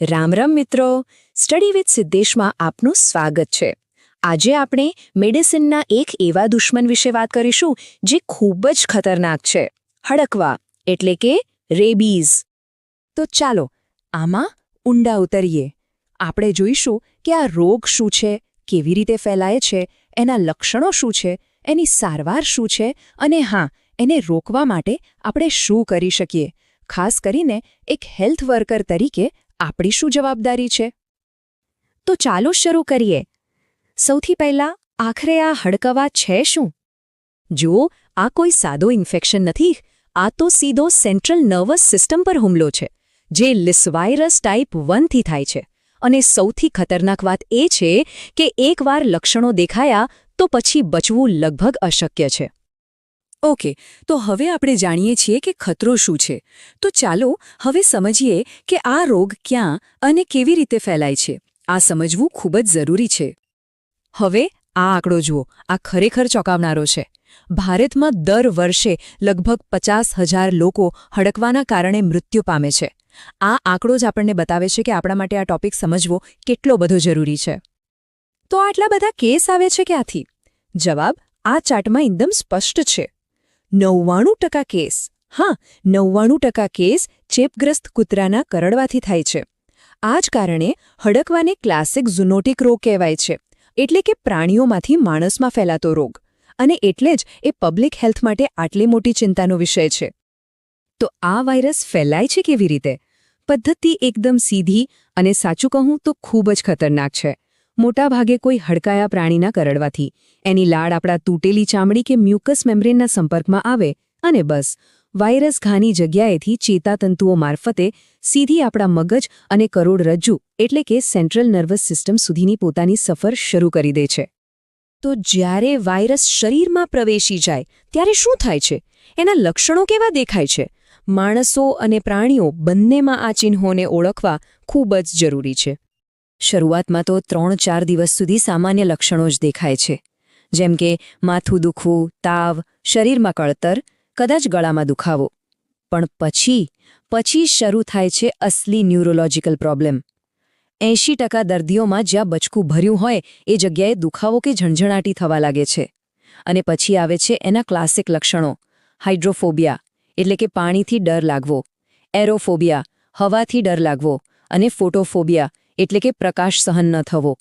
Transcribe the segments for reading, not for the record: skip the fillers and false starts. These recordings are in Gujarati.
રામ રામ મિત્રો, સ્ટડી વિથ સિદ્ધેશમાં આપનું સ્વાગત છે। આજે આપણે મેડિસિનના એક એવા દુશ્મન વિશે વાત કરીશું જે ખૂબ જ ખતરનાક છે, હડકવા એટલે કે રેબીઝ। તો ચાલો આમાં ઊંડા ઉતરીએ। આપણે જોઈશું કે આ રોગ શું છે, કેવી રીતે ફેલાય છે, એના લક્ષણો શું છે, એની સારવાર શું છે અને હા, એને રોકવા માટે આપણે શું કરી શકીએ, ખાસ કરીને એક હેલ્થ વર્કર તરીકે આપણી શું જવાબદારી છે। તો ચાલો શરૂ કરીએ। સૌથી પહેલાં આખરે આ હડકવા છે શું? જુઓ, આ કોઈ સાદો ઇન્ફેક્શન નથી, આ તો સીધો સેન્ટ્રલ નર્વસ સિસ્ટમ પર હુમલો છે, જે લિસ્વાયરસ ટાઈપ 1થી થાય છે। અને સૌથી ખતરનાક વાત એ છે કે એકવાર લક્ષણો દેખાયા તો પછી બચવું લગભગ અશક્ય છે। ઓકે, તો હવે આપણે જાણીએ છીએ કે ખતરો શું છે, તો ચાલો હવે સમજીએ કે આ રોગ ક્યાં અને કેવી રીતે ફેલાય છે। આ સમજવું ખૂબ જ જરૂરી છે। હવે આ આંકડો જુઓ, આ ખરેખર ચોંકાવનારો છે। ભારતમાં દર વર્ષે લગભગ 50,000 લોકો હડકવાના કારણે મૃત્યુ પામે છે। આ આંકડો જ આપણને બતાવે છે કે આપણા માટે આ ટોપિક સમજવો કેટલો બધો જરૂરી છે। તો આટલા બધા કેસ આવે છે ક્યાંથી? જવાબ આ ચાર્ટમાં એકદમ સ્પષ્ટ છે। 99% કેસ, હા 99% કેસ ચેપગ્રસ્ત કૂતરાના કરડવાથી થાય છે। આ જ કારણે હડકવાને ક્લાસિક ઝૂનોટિક રોગ કહેવાય છે, એટલે કે પ્રાણીઓમાંથી માણસમાં ફેલાતો રોગ, અને એટલે જ એ પબ્લિક હેલ્થ માટે આટલી મોટી ચિંતાનો વિષય છે। તો આ વાયરસ ફેલાય છે કેવી રીતે? પદ્ધતિ એકદમ સીધી અને સાચું કહું તો ખૂબ જ ખતરનાક છે। મોટાભાગે કોઈ હડકાયા પ્રાણીના કરડવાથી, એની લાળ આપણા તૂટેલી ચામડી કે મ્યુકસ મેમ્બ્રેનના સંપર્કમાં આવે અને બસ વાયરસ ઘાની જગ્યાએથી ચેતાતંતુઓ મારફતે સીધી આપણા મગજ અને કરોડરજ્જુ એટલે કે સેન્ટ્રલ નર્વસ સિસ્ટમ સુધીની પોતાની સફર શરૂ કરી દે છે। તો જ્યારે વાયરસ શરીરમાં પ્રવેશી જાય ત્યારે શું થાય છે? એના લક્ષણો કેવા દેખાય છે? માણસો અને પ્રાણીઓ બંનેમાં આ ચિહ્નોને ઓળખવા ખૂબ જ જરૂરી છે। શરૂઆતમાં તો 3-4 દિવસ સુધી સામાન્ય લક્ષણો જ દેખાય છે, જેમ કે માથું દુખવું, તાવ, શરીરમાં કળતર, કદાચ ગળામાં દુખાવો। પણ પછી શરૂ થાય છે અસલી ન્યુરોલોજિકલ પ્રોબ્લેમ। 80% દર્દીઓમાં જ્યાં બચકું ભર્યું હોય એ જગ્યાએ દુખાવો કે ઝણઝણાટી થવા લાગે છે। અને પછી આવે છે એના ક્લાસિક લક્ષણો: હાઇડ્રોફોબિયા એટલે કે પાણીથી ડર લાગવો, એરોફોબિયા હવાથી ડર લાગવો, અને ફોટોફોબિયા એટલે કે પ્રકાશ સહન ન થવો,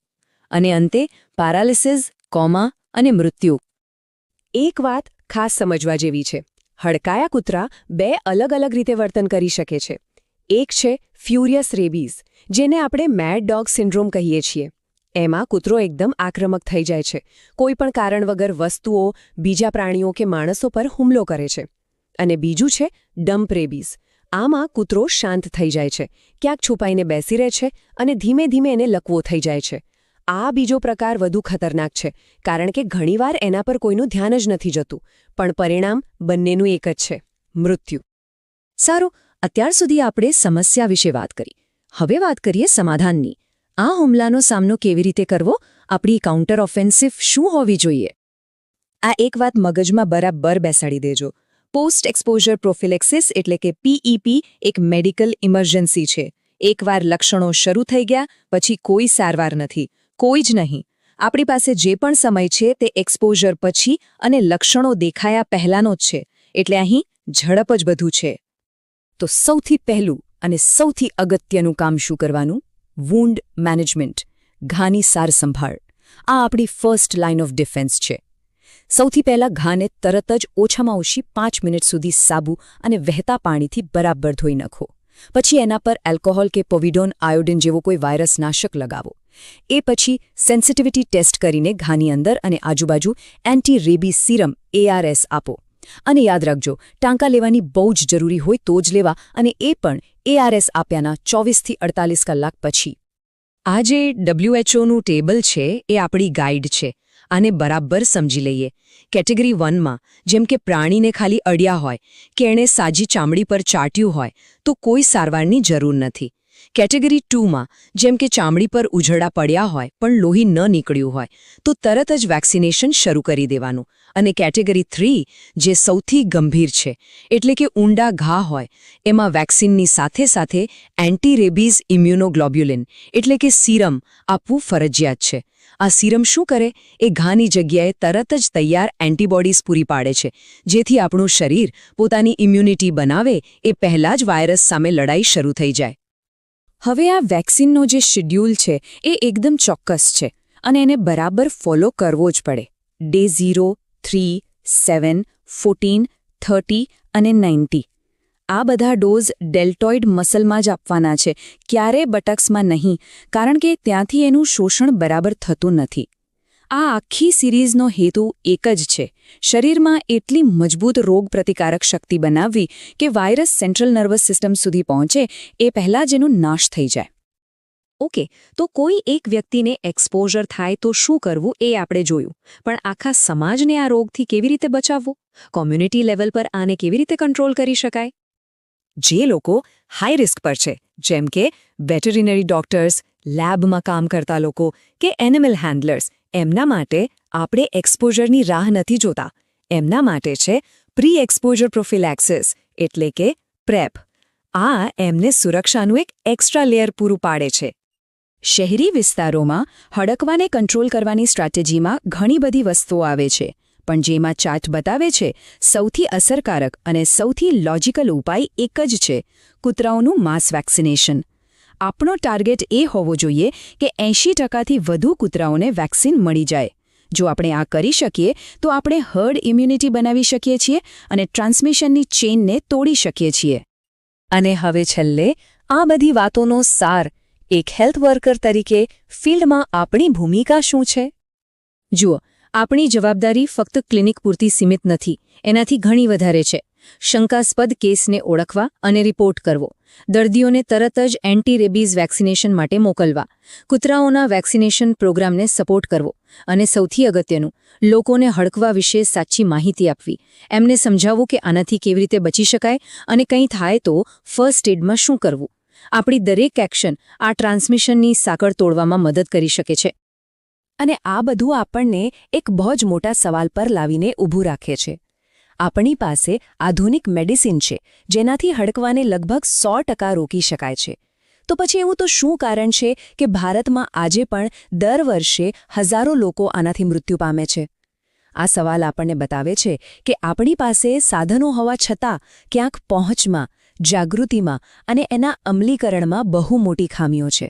અને અંતે પેરાલિસિસ, કોમા અને મૃત્યુ। એક વાત ખાસ સમજવા જેવી છે, હડકાયા કૂતરા 2 અલગ રીતે વર્તન કરી શકે છે। એક છે ફ્યુરિયસ રેબીઝ, જેને આપણે મેડ ડોગ સિન્ડ્રોમ કહીએ છીએ। એમાં કૂતરો એકદમ આક્રમક થઈ જાય છે, કોઈ પણ કારણ વગર વસ્તુઓ, બીજા પ્રાણીઓ કે માણસો પર હુમલો કરે છે। અને બીજું છે ડમ્પ રેબીઝ। આમાં કૂતરો શાંત થઈ જાય છે, ક્યાંક છુપાઈને બેસી રહે છે અને ધીમે ધીમે એને લકવો થઈ જાય છે। આ બીજો પ્રકાર વધુ ખતરનાક છે, કારણ કે ઘણીવાર એના પર કોઈનું ધ્યાન જ નથી જતું, પણ પરિણામ બંનેનું એક જ છે: મૃત્યુ। સારું, અત્યાર સુધી આપણે સમસ્યા વિશે વાત કરી, હવે વાત કરીએ સમાધાનની। આ હુમલાનો સામનો કેવી રીતે કરવો? આપણી કાઉન્ટર ઓફેન્સિવ શું હોવી જોઈએ? આ એક વાત મગજમાં બરાબર બેસાડી દેજો: પોસ્ટ એક્સપોઝર પ્રોફિલેક્સિસ એટલે કે PEP એક મેડિકલ ઇમરજન્સી છે। એકવાર લક્ષણો શરૂ થઈ ગયા પછી કોઈ સારવાર નથી, કોઈ જ નહીં। આપણી પાસે જે પણ સમય છે તે એક્સપોઝર પછી અને લક્ષણો દેખાયા પહેલાંનો જ છે, એટલે અહીં ઝડપ જ બધું છે। તો સૌથી પહેલું અને સૌથી અગત્યનું કામ શું કરવાનું? વૂન્ડ મેનેજમેન્ટ, ઘાની સાર સંભાળ। આ આપણી ફર્સ્ટ લાઇન ઓફ ડિફેન્સ છે। સૌથી પહેલાં ઘાને તરત જ ઓછામાં ઓછી 5 મિનિટ સુધી સાબુ અને વહેતા પાણીથી બરાબર ધોઈ નાખો। પછી એના પર એલ્કોહોલ કે પોવિડોન આયોડિન જેવો કોઈ વાયરસનાશક લગાવો। એ પછી સેન્સિટિવિટી ટેસ્ટ કરીને ઘાની અંદર અને આજુબાજુ એન્ટી રેબીઝ સિરમ ARS આપો। અને યાદ રાખજો, ટાંકા લેવાની બહુ જ જરૂરી હોય તો જ લેવા, અને એ પણ ARS આપ્યાના 24થી 48 કલાક પછી। આ જે WHOનું ટેબલ છે એ આપણી ગાઈડ છે, આને બરાબર સમજી લઈએ। કેટેગરી 1માં જેમ કે પ્રાણીને ખાલી અડ્યા હોય કે એણે સાજી ચામડી પર ચાટ્યું હોય તો કોઈ સારવારની જરૂર નથી, કેટેગરી 2માં જેમ કે ચામડી પર ઉઝરડા પડ્યા હોય પણ લોહી ન નીકળ્યું હોય તો તરત જ વેક્સિનેશન શરૂ કરી દેવાનું. અને કેટેગરી 3 જે સૌથી ગંભીર છે એટલે કે ઊંડા ઘા હોય એમાં વેક્સિનની સાથે સાથે એન્ટી રેબીઝ ઇમ્યુનોગ્લોબ્યુલિન એટલે કે સીરમ આપવું ફરજિયાત છે. આ સીરમ શું કરે? એ ઘાની જગ્યાએ તરત જ તૈયાર એન્ટીબોડીઝ પૂરી પાડે છે, જેથી આપણું શરીર પોતાની ઇમ્યુનિટી બનાવે એ પહેલાં જ વાયરસ સામે લડાઈ શરૂ થઈ જાય. હવે આ વેક્સિનનો જે શેડ્યુલ છે એ એકદમ ચોક્કસ છે અને એને બરાબર ફોલો કરવો જ પડે. ડે 0, 3, 7, 14, 30 અને 90. આ બધા ડોઝ ડેલ્ટોઇડ મસલમાં જ આપવાના છે, ક્યારેય બટક્સમાં નહીં, કારણ કે ત્યાંથી એનું શોષણ બરાબર થતું નથી. આ આખી સિરીઝનો હેતુ એક જ છે, શરીરમાં એટલી મજબૂત રોગપ્રતિકારક શક્તિ બનાવવી કે વાયરસ સેન્ટ્રલ નર્વસ સિસ્ટમ સુધી પહોંચે એ પહેલાં જ એનો નાશ થઈ જાય. ઓકે, તો કોઈ એક વ્યક્તિને એક્સપોઝર થાય તો શું કરવું એ આપણે જોયું, પણ આખા સમાજને આ રોગથી કેવી રીતે બચાવવું? કોમ્યુનિટી લેવલ પર આને કેવી રીતે કંટ્રોલ કરી શકાય? જે લોકો હાઈ રિસ્ક પર છે, જેમ કે વેટરિનરી ડોક્ટર્સ, લેબમાં કામ કરતા લોકો કે એનિમલ હેન્ડલર્સ, એમના માટે આપણે એક્સપોઝરની રાહ નથી જોતા. એમના માટે છે પ્રી એક્સપોઝર પ્રોફિલેક્સિસ એટલે કે પ્રેપ. આ એમને સુરક્ષાનું એક એક્સ્ટ્રા લેયર પૂરું પાડે છે. શહેરી વિસ્તારોમાં હડકવાને કંટ્રોલ કરવાની સ્ટ્રેટેજીમાં ઘણી બધી વસ્તુઓ આવે છે, પણ જેમાં ચાર્ટ બતાવે છે સૌથી અસરકારક અને સૌથી લોજિકલ ઉપાય એક જ છે: કૂતરાઓનું માસ વેક્સિનેશન. આપણો ટાર્ગેટ એ હોવો જોઈએ કે 80%થી વધુ કૂતરાઓને વેક્સિન મળી જાય. જો આપણે આ કરી શકીએ તો આપણે હર્ડ ઇમ્યુનિટી બનાવી શકીએ છીએ અને ટ્રાન્સમિશનની ચેઇનને તોડી શકીએ છીએ. અને હવે છેલ્લે આ બધી વાતોનો સાર, એક હેલ્થ વર્કર તરીકે ફિલ્ડમાં આપણી ભૂમિકા શું છે? જુઓ, આપણી જવાબદારી ફક્ત ક્લિનિક પૂરતી સીમિત નથી, એનાથી ઘણી વધારે છે. શંકાસ્પદ કેસને ઓળખવા અને રિપોર્ટ કરવો, દર્દીઓને તરત જ એન્ટી રેબીઝ વેક્સિનેશન માટે મોકલવા, કૂતરાઓના વેક્સિનેશન પ્રોગ્રામને સપોર્ટ કરવો અને સૌથી અગત્યનું, લોકોને હડકવા વિશે સાચી માહિતી આપવી, એમને સમજાવવું કે આનાથી કેવી રીતે બચી શકાય અને કંઈ થાય તો ફર્સ્ટ એડમાં શું કરવું. આપણી દરેક એક્શન આ ટ્રાન્સમિશનની સાંકળ તોડવામાં મદદ કરી શકે છે. અને આ બધું આપણને એક બહુ જ મોટા સવાલ પર લાવીને ઊભું રાખે છે. આપણી પાસે આધુનિક મેડિસિન છે જેનાથી હડકવાને લગભગ 100% રોકી શકાય છે. તો પછી એવું તો શું કારણ છે કે ભારતમાં આજે પણ દર વર્ષે હજારો લોકો આનાથી મૃત્યુ પામે છે? આ સવાલ આપણને બતાવે છે કે આપણી પાસે સાધનો હોવા છતાં ક્યાંક પહોંચમાં, જાગૃતિમાં અને એના અમલીકરણમાં બહુ મોટી ખામીઓ છે.